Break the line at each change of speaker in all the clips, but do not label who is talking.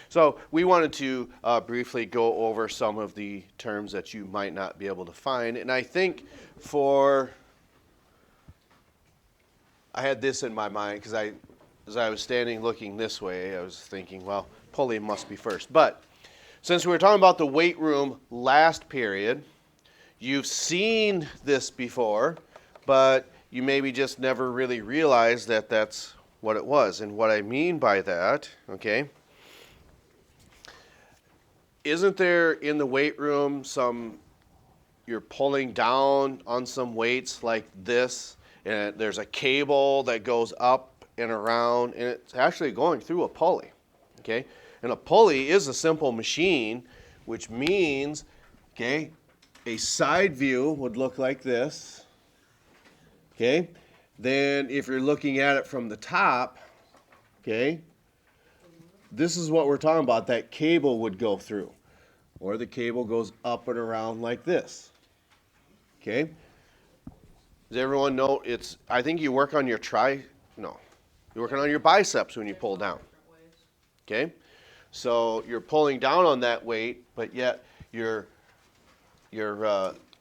So we wanted to briefly go over some of the terms that you might not be able to find. And I think I had this in my mind because as I was standing looking this way, I was thinking, well, pulley must be first. But since we were talking about the weight room last period, you've seen this before, but you maybe just never really realized that that's what it was. And what I mean by that, okay, isn't there in the weight room you're pulling down on some weights like this, and there's a cable that goes up and around, and it's actually going through a pulley, okay? And a pulley is a simple machine, which means, okay, a side view would look like this, okay? Then if you're looking at it from the top, okay, this is what we're talking about. That cable would go through. Or the cable goes up and around like this. Okay? Does everyone know I think you work on your you're working on your biceps when you pull down. Okay? So you're pulling down on that weight, but yet your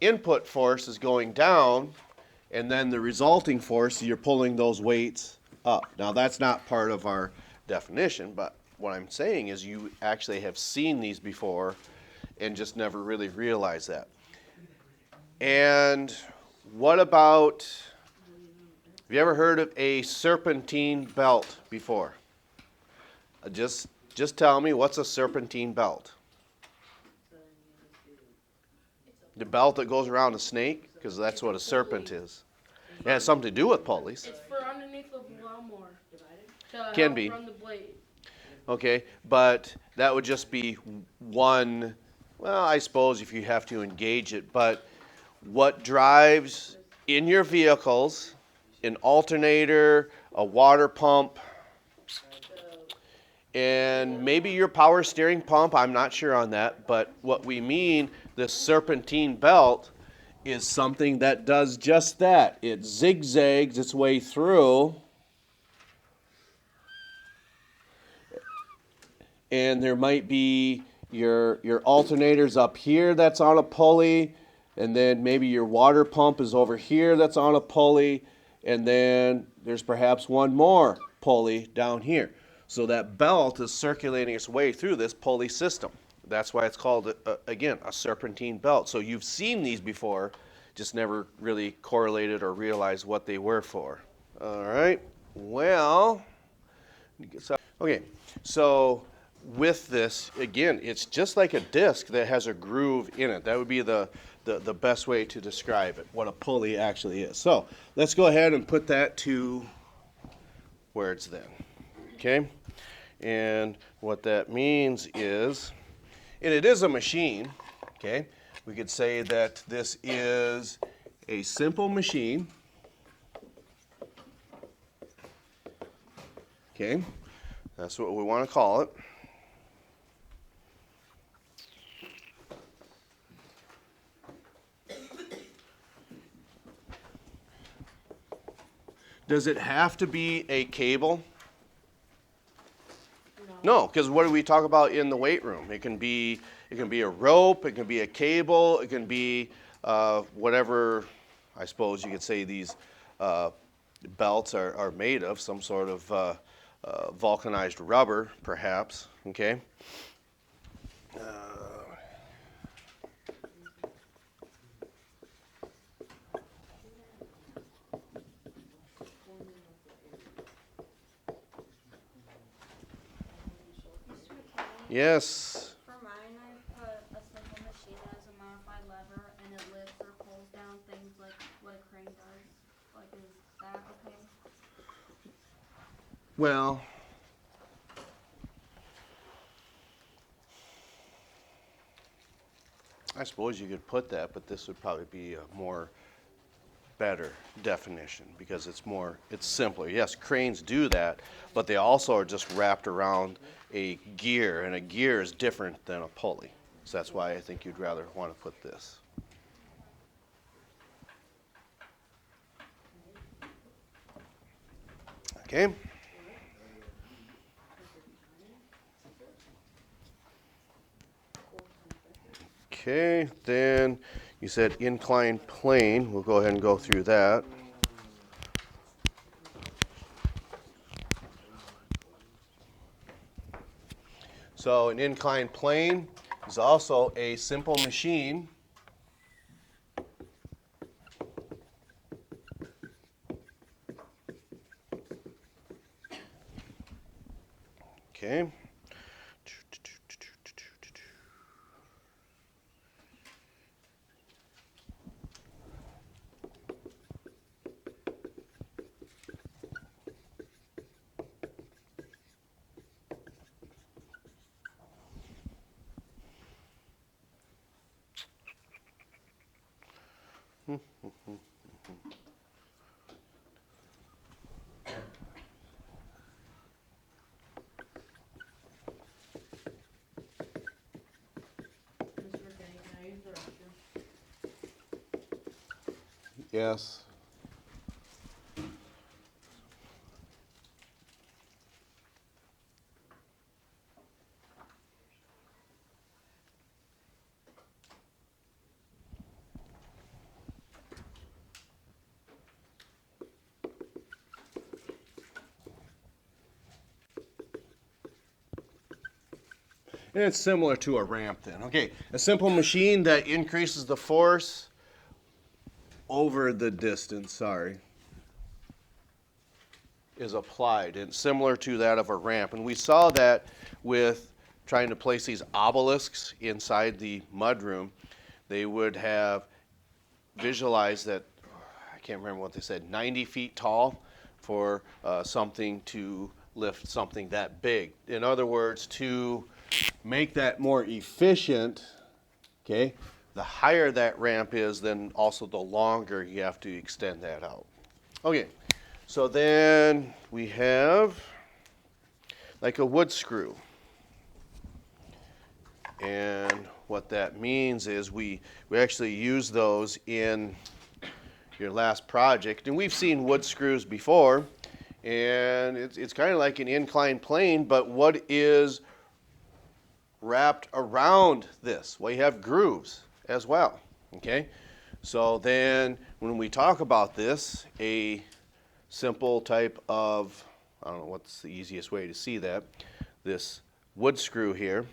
input force is going down, and then the resulting force, you're pulling those weights up. Now that's not part of our definition, but what I'm saying is you actually have seen these before and just never really realized that. And what about, have you ever heard of a serpentine belt before? Just tell me, what's a serpentine belt? The belt that goes around a snake, because that's what a serpent is. It has something to do with pulleys.
It's for underneath the lawnmower.
Can be.
Run the blade.
Okay, but that would just be one, well, I suppose if you have to engage it, but what drives in your vehicles, an alternator, a water pump, and maybe your power steering pump, I'm not sure on that, but what we mean, the serpentine belt, is something that does just that. It zigzags its way through, and there might be your alternators up here that's on a pulley, and then maybe your water pump is over here that's on a pulley, and then there's perhaps one more pulley down here. So that belt is circulating its way through this pulley system. That's why it's called, again, a serpentine belt. So you've seen these before, just never really correlated or realized what they were for. All right, well, okay, so with this, again, it's just like a disc that has a groove in it. That would be the best way to describe it, what a pulley actually is. So let's go ahead and put that to words then, okay? And what that means is, and it is a machine, okay? We could say that this is a simple machine, okay? That's what we want to call it. Does it have to be a cable? No, because what do we talk about in the weight room? It can be a rope, it can be a cable, it can be whatever, I suppose you could say these belts are made of, some sort of vulcanized rubber, perhaps, okay? Yes.
For mine, I put a simple machine that has a modified lever and it lifts or pulls down things like what a crane does. Like, is that okay?
Well, I suppose you could put that, but this would probably be a more better definition because it's simpler. Yes, cranes do that, but they also are just wrapped around a gear, and a gear is different than a pulley. So that's why I think you'd rather want to put this. Okay. Okay, then you said inclined plane. We'll go ahead and go through that. So an inclined plane is also a simple machine. Okay.
Mr. Kenny, can I use the restroom?
Yes. And it's similar to a ramp then. Okay, a simple machine that increases the force over the distance, is applied, and similar to that of a ramp. And we saw that with trying to place these obelisks inside the mudroom. They would have visualized that, I can't remember what they said, 90 feet tall for something to lift something that big. In other words, to make that more efficient, okay, the higher that ramp is, then also the longer you have to extend that out. Okay, so then we have like a wood screw. And what that means is we actually use those in your last project. And we've seen wood screws before, and it's kind of like an inclined plane, but what is wrapped around this? Well, you have grooves as well, okay? So then when we talk about this, a simple type of, I don't know what's the easiest way to see that, this wood screw here,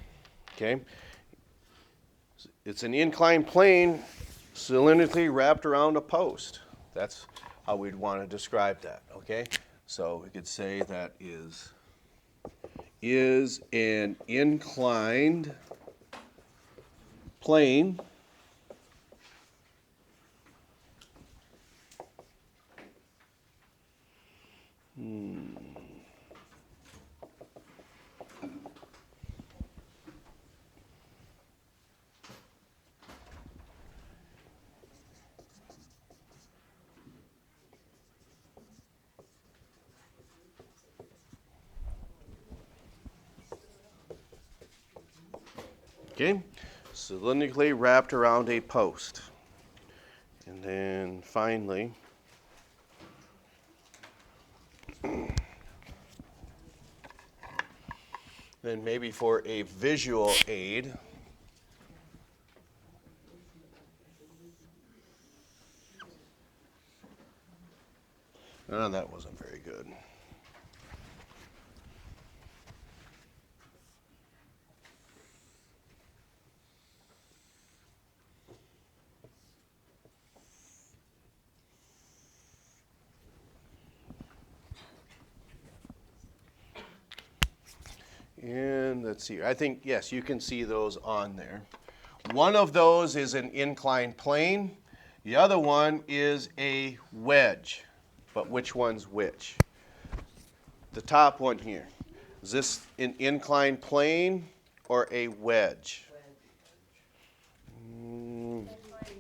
okay? It's an inclined plane cylindrically wrapped around a post. That's how we'd want to describe that, okay? So we could say that is an inclined plane okay, cylindrically wrapped around a post. And then finally, then maybe for a visual aid, that wasn't very good. And let's see, I think, yes, you can see those on there. One of those is an inclined plane. The other one is a wedge. But which one's which? The top one here. Is this an inclined plane or a wedge?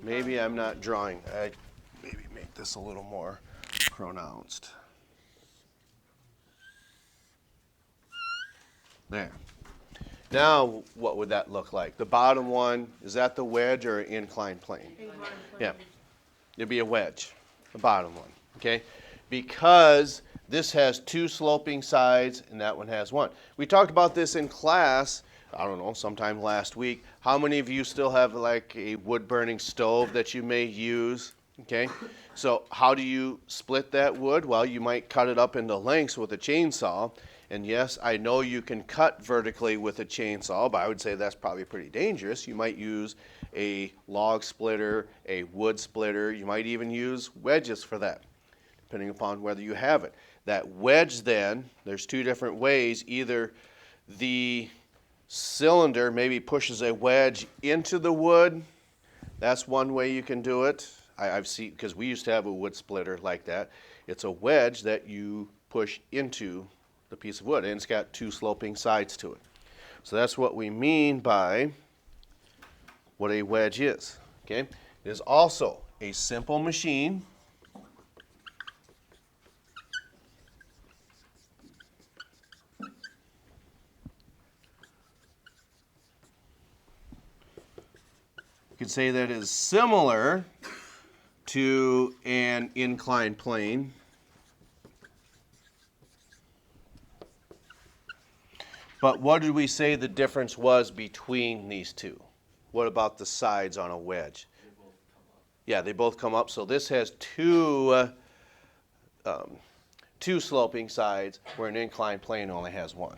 Maybe I'm not drawing. I maybe make this a little more pronounced. There. Now, what would that look like? The bottom one, is that the wedge or an inclined plane?
Inclined plane.
Yeah. It'd be a wedge, the bottom one, okay? Because this has two sloping sides and that one has one. We talked about this in class I don't know, sometime last week. How many of you still have like a wood burning stove that you may use? Okay, so how do you split that wood? Well, you might cut it up into lengths with a chainsaw. And yes, I know you can cut vertically with a chainsaw, but I would say that's probably pretty dangerous. You might use a log splitter, a wood splitter. You might even use wedges for that, depending upon whether you have it. That wedge then, there's two different ways. Either the cylinder maybe pushes a wedge into the wood. That's one way you can do it. I've seen, because we used to have a wood splitter like that. It's a wedge that you push into the piece of wood, and it's got two sloping sides to it. So that's what we mean by what a wedge is. Okay? It is also a simple machine. You could say that is similar to an inclined plane. But what did we say the difference was between these two? What about the sides on a wedge?
They both come up.
Yeah, they both come up. So this has two sloping sides, where an inclined plane only has one.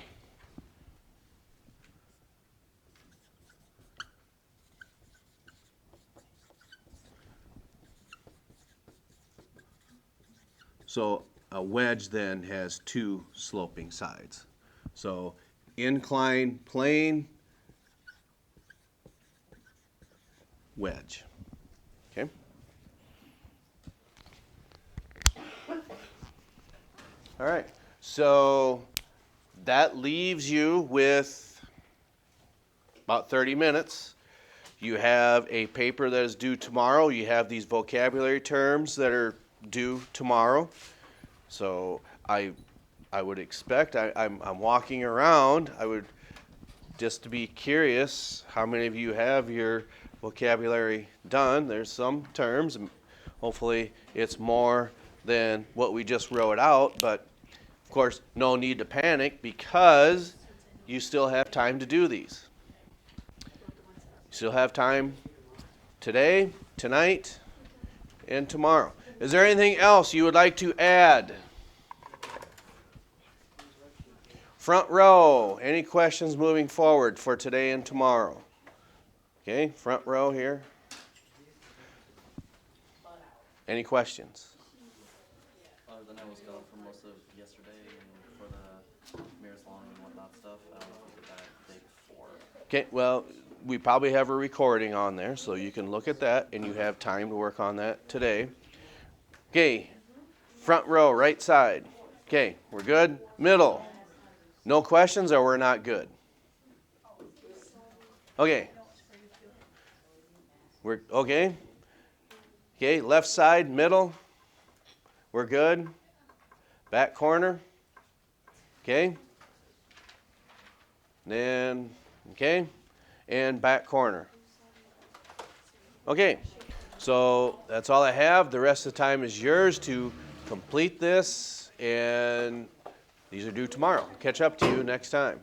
So a wedge then has two sloping sides. So inclined plane, wedge. Okay? All right. So that leaves you with about 30 minutes. You have a paper that is due tomorrow. You have these vocabulary terms that are due tomorrow. So I would expect, I'm walking around, I would, just to be curious, how many of you have your vocabulary done? There's some terms, hopefully it's more than what we just wrote out, but of course, no need to panic because you still have time to do these. You still have time today, tonight, and tomorrow. Is there anything else you would like to add? Front row, any questions moving forward for today and tomorrow? Okay, front row here. Any questions?
Other than I was gone for most of yesterday and for the marathon and whatnot stuff, I don't know if we did that the day before.
Okay, well, we probably have a recording on there, so you can look at that, and you have time to work on that today. Okay, front row, right side. Okay, we're good. Middle. No questions, or we're not good? Okay. We're okay. Okay, left side, middle. We're good. Back corner. Okay. Then, okay. And back corner. Okay. So that's all I have. The rest of the time is yours to complete this, and these are due tomorrow. Catch up to you next time.